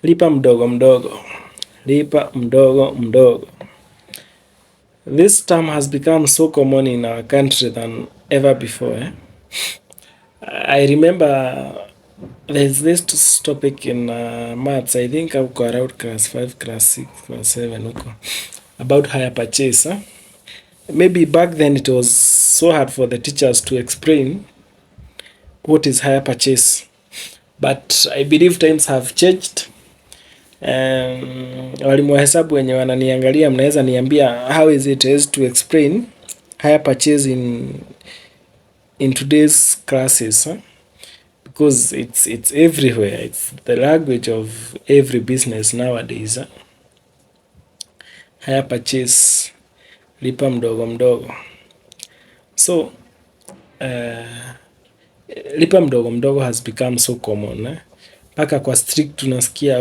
Lipa mdogo mdogo. Lipa mdogo mdogo. This term has become so common in our country than ever before. I remember there's this topic in maths, I think I've got around class 5, class 6, class 7, about hire purchase. Maybe back then it was so hard for the teachers to explain what is hire purchase. But I believe times have changed. Walimu wa hesabu wenye wananiangalia, mnaweza niambia how is it to explain hire purchase in today's classes, because it's everywhere. It's the language of every business nowadays. Hire purchase, lipa mdogo mdogo. So lipa mdogo mdogo has become so common. Mpaka kwa strict tunasikia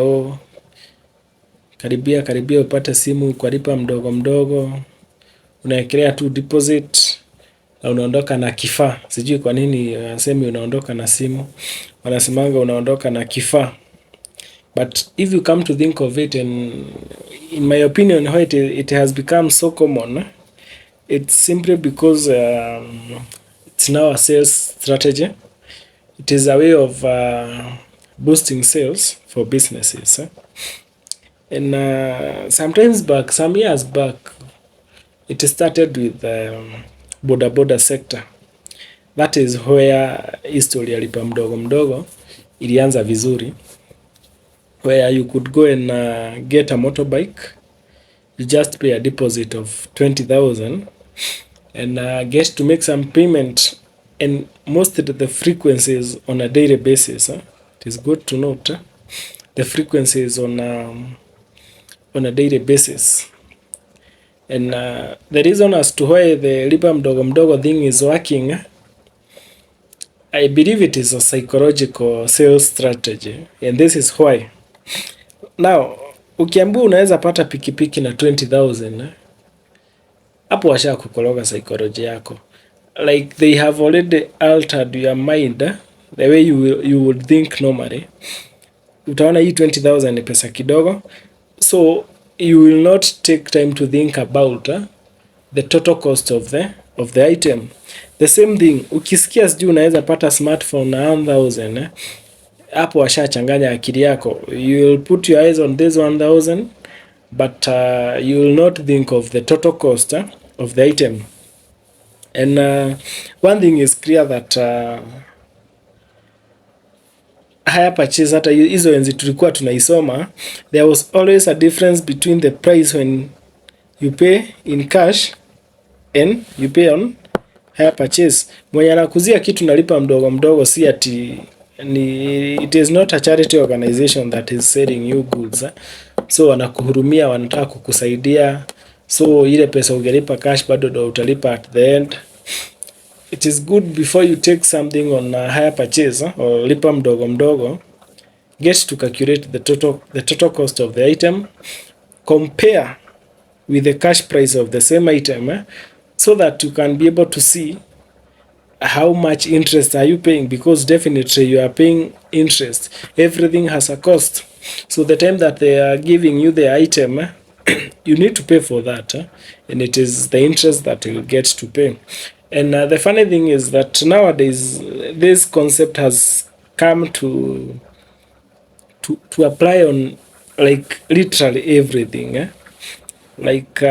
karibia upate simu kwa lipa mdogo mdogo, unaekelea tu deposit na unaondoka na kifaa. Sijui kwa nini wasemi unaondoka na simu, wanasemanga unaondoka na kifaa. But if you come to think of it, and in my opinion, how it has become so common, it's simply because it's now a sales strategy. It is a way of boosting sales for businesses. And some years back, it started with boda sector. That is where history ya lipa mdogo mdogo ilianza vizuri, where you could go and get a motorbike. You just pay a deposit of 20,000 and get to make some payment, and most of the frequencies on a daily basis. It is good to note the frequencies on a daily basis. And the reason as to why the lipa mdogo mdogo thing is working, I believe it is a psychological sales strategy, and this is why. Now, ukiambiwa unaweza pata pikipiki na 20,000, hapo washa kukoroga psychology yako. Like they have already altered your mind, the way you would think normally. Utaona hii 20,000 ni pesa kidogo, so you will not take time to think about the total cost of the item. The same thing, ukisikia sijui unaweza pata smartphone na 1,000, hapo washachanganya akili yako. You will put your eyes on this 1,000, but you will not think of the total cost of the item. And one thing is clear that hire purchase, hata hizo enzi tulikuwa tunaisoma, there was always a difference between the price when you pay in cash and you pay on hire purchase. Mwenye anakuzia kitu nalipa mdogo mdogo, si ati it is not a charity organization that is selling you goods. So wanakuhurumia, wanataka kukusaidia, so ile pesa ungelipa cash bado ndo utalipa at the end. It is good before you take something on a hire purchase or lipa mdogo mdogo, get to calculate the total cost of the item, compare with the cash price of the same item, so that you can be able to see how much interest are you paying, because definitely you are paying interest. Everything has a cost. So the time that they are giving you the item, you need to pay for that, and it is the interest that you get to pay. And the funny thing is that nowadays this concept has come to apply on like literally everything. Like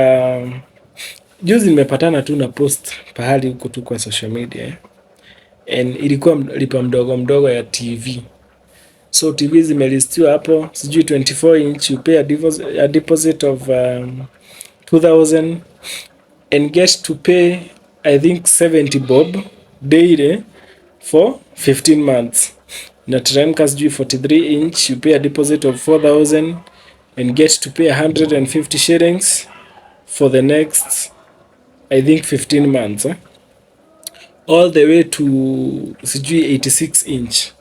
juzi nimepatana tu na post pahali huko tu kwa social media, and ilikuwa lipa mdogo mdogo ya TV. So TV zimelistiwa hapo, sijui 24 inch, you pay a deposit of 2,000 and get to pay I think 70 bob daily for 15 months. Na teremka sijui 43 inch, you pay a deposit of 4,000 and get to pay 150 shillings for the next I think 15 months. All the way to sijui 86 inch.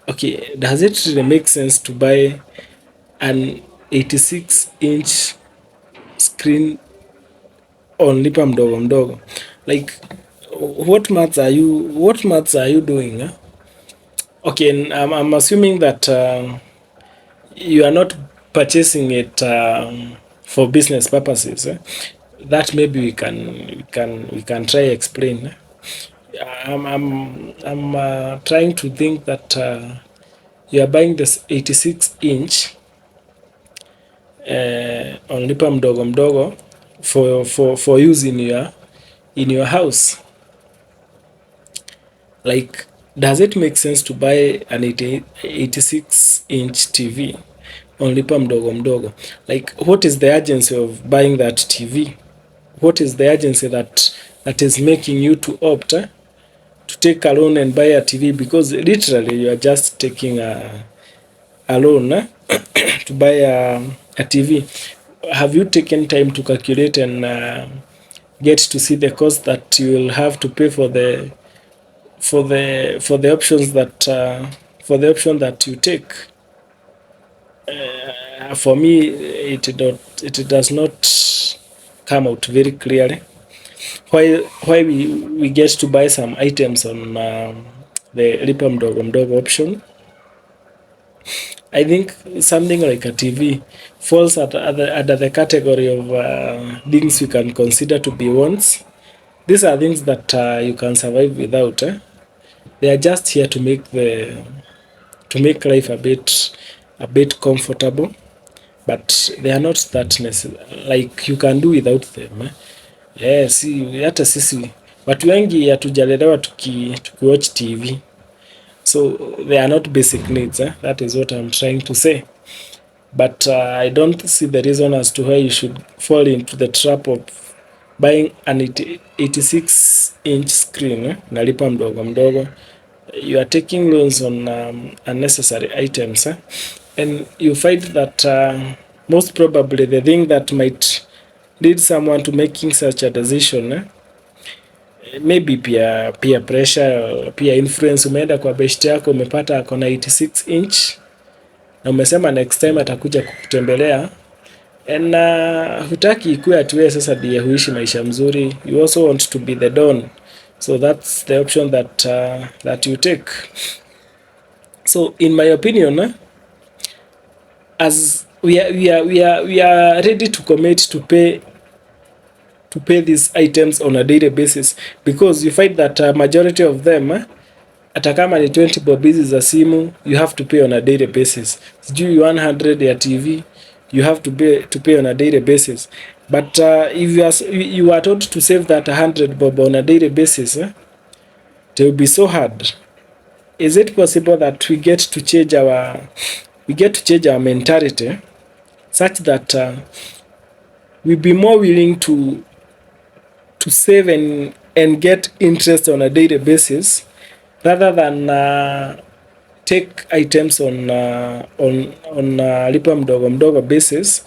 Okay, does it really make sense to buy an 86 inch screen on lipa mdogo mdogo? Like, what maths are you doing? Okay, I'm assuming that you are not purchasing it for business purposes. That maybe we can try explain. I'm trying to think that you are buying this 86-inch on Lipa mdogo for use in your house. Like, does it make sense to buy an 86-inch TV on Lipa mdogo? Like, what is the urgency of buying that TV? What is the urgency that is making you to opt to take a loan and buy a TV? Because literally you are just taking a loan to buy a TV. Have you taken time to calculate and get to see the cost that you will have to pay for the options that for the option that you take? For me, it does not come out very clearly why we get to buy some items on the Lipa mdogo option. I think something like a TV falls under the category of things we can consider to be wants. These are things that you can survive without. They are just here to make life a bit comfortable, but they are not that necessary. Like, you can do without them. Hata sisi watu wengi hatujalelewa tukiwatch TV, so they are not basic needs. That is what I'm trying to say. But I don't see the reason as to why you should fall into the trap of buying an 86-inch screen na Lipa mdogo. You are taking loans on unnecessary items, and you find that most probably the thing that might lead someone to making such a decision maybe peer pressure, peer influence. Umeenda kwa best yako, umepata ako na 86-inch na umesema next time atakuja kukutembelea, and hutaki ikuwe atuwe sasa ndiye huishi maisha mzuri. You also want to be the don, so that's the option that you take. So in my opinion, as we are ready to commit to pay these items on a daily basis, because you find that majority of them hata kama ni 20 bob hizi za simu, you have to pay on a daily basis. Sijui 100 ya TV, you have to pay on a daily basis. But if you are told to save that 100 bob on a daily basis, it will be so hard. Is it possible that we get to change our mentality such that we be more willing to save and get interest on a daily basis, rather than take items on Lipa mdogo basis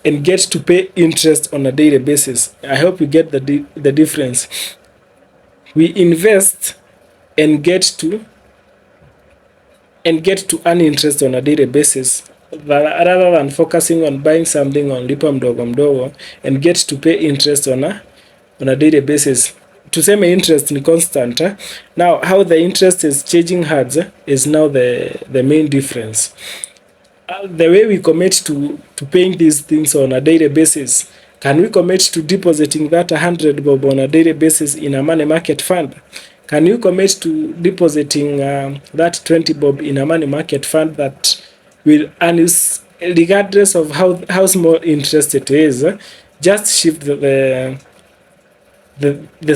and get to pay interest on a daily basis? I hope you get the difference. We invest and get to earn interest on a daily basis, rather than focusing on buying something on Lipa mdogo and get to pay interest on a daily basis. Tuseme interest ni constant. Now, how the interest is changing hands is now the main difference. The way we commit to paying these things on a daily basis, can we commit to depositing that 100 bob on a daily basis in a money market fund? Can you commit to depositing that 20 bob in a money market fund that will earn you, regardless of how small interest it is? Just shift the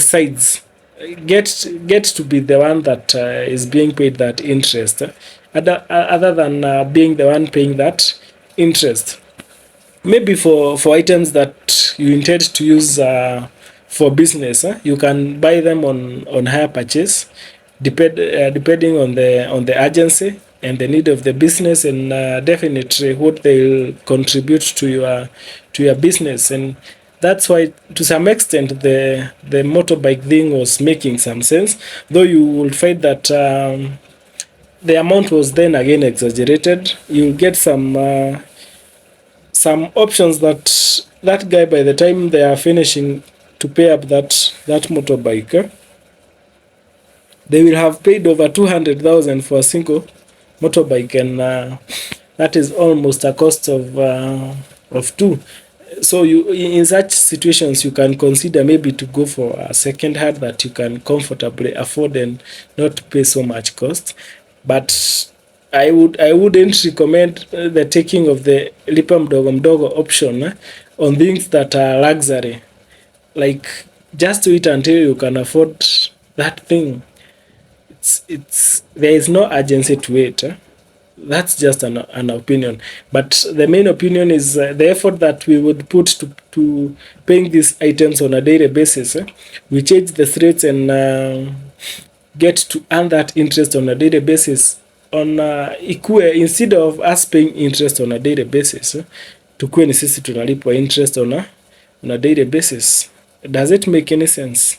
sides. Get to be the one that is being paid that interest, other than being the one paying that interest. Maybe for items that you intend to use for business, you can buy them on hire purchase, depending on the urgency and the need of the business, and definitely what they will contribute to your business. And that's why, to some extent, the motorbike thing was making some sense, though you will find that the amount was then again exaggerated. You'll get some options that guy, by the time they are finishing to pay up that motorbike, they will have paid over 200,000 for a single motorbike, and that is almost a cost of 2. So you, in such situations, you can consider maybe to go for a second hand that you can comfortably afford and not pay so much cost. But I wouldn't recommend the taking of the Lipa mdogo-mdogo option on things that are luxury. Like, just wait until you can afford that thing. It's there is no urgency to wait. That's just an opinion. But the main opinion is the effort that we would put to paying these items on a daily basis. We change the threats and get to earn that interest on a daily basis on ikue, instead of us paying interest on a daily basis, tukue ni sisi tunalipwa interest on a daily basis. Does it make any sense?